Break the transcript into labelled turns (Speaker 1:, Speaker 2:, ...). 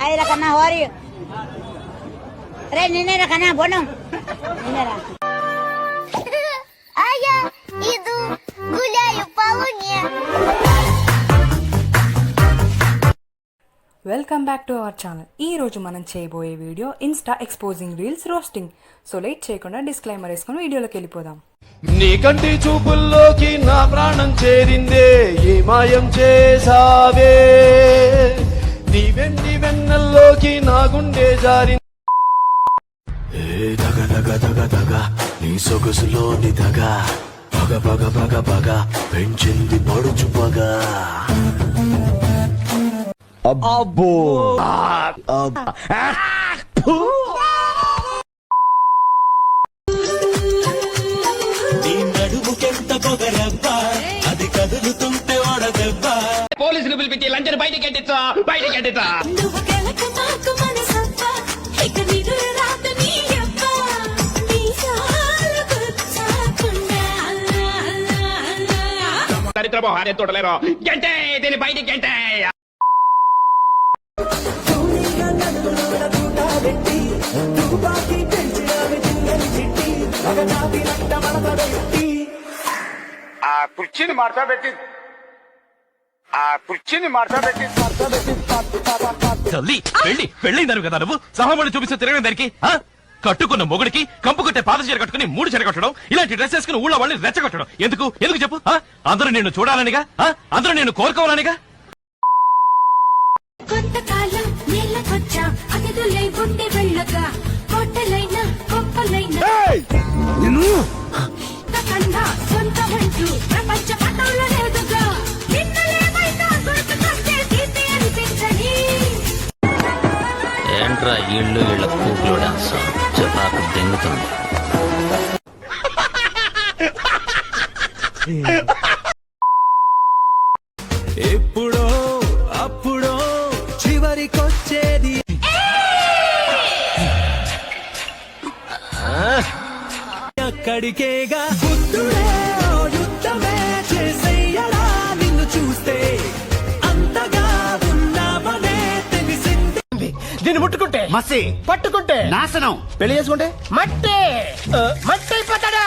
Speaker 1: Ay, la cana, how are you? Re, nene, la cana, bueno. Nene, la.
Speaker 2: А я иду, гуляю по луне.
Speaker 3: Welcome back to our channel. ఈ రోజు మనం చేయబోయే video Insta exposing reels roasting. So late చేయకుండా disclaimer వేసుకొని వీడియోలోకి వెళ్ళిపోదాం.
Speaker 4: నీ కంటి చూపుల్లోకి నా ప్రాణం చేరిందే, ఏ మాయం చేసావే, నీ వెండి వెన్నెల్లోకి నా గుండె జారి. దగ దగ దగ దగ నీ సొగసులోని దగ, పగ పగ పగ పగ పెంచింది పడుచు పగ. అబ్బో నీ నడుముకెంత పొగరబ్బా, అది కదులుతుంటే ఓడదెబ్బా. పోలీసులు పిలిపించి లంచం బయటికి ఎట్టించా, బయటికి ఎట్టించా. దరిద్రమో హారే తోడలేరు, గంటే దీని బయటికి గంటే.
Speaker 5: ఆ కుర్చీని మార్చా పెట్టి
Speaker 6: తల్లి పెళ్ళిందను కదా నువ్వు సహమణి చూపిస్తే తిరగడం దానికి కట్టుకున్న మొగుడికి కంపు కొట్టే పాత చీర కట్టుకుని మూడు చీర కట్టడం, ఇలాంటి డ్రెస్ వేసుకుని ఊళ్ళో వాళ్ళని రెచ్చగొట్టడం ఎందుకు ఎందుకు చెప్పు? అందరూ నిన్ను చూడాలనిగా, అందరూ నిన్ను కోరుకోవాలనిగా.
Speaker 2: కొంతకాలం నీళ్ళకొచ్చా అతిథులై ఉండి వెళ్ళగా, కోటలైనా గొప్పలైనా కన్నా సొంతమంటూ ప్రపంచ పటంలో లేదుగా. నిన్నలేమైనా గుర్తుకొస్తే తీసి అనిపించని.
Speaker 7: ఏంట్రా ఇళ్ళు ఇళ్ళ కూకులు డాన్స్ చెప్పాకు దెంగుతుంది.
Speaker 4: ఎప్పుడో అప్పుడో చివరికొచ్చేది అక్కడికేగా. బుద్ధుడే యుద్ధమే చేసేయరా, నిన్ను చూస్తే అంతగా ఉన్నావనే తెలిసింది. దీన్ని ముట్టుకుంటే మసి, పట్టుకుంటే నాశనం, పెళ్లి చేసుకుంటే మట్టి మట్టి అయిపోతాడా.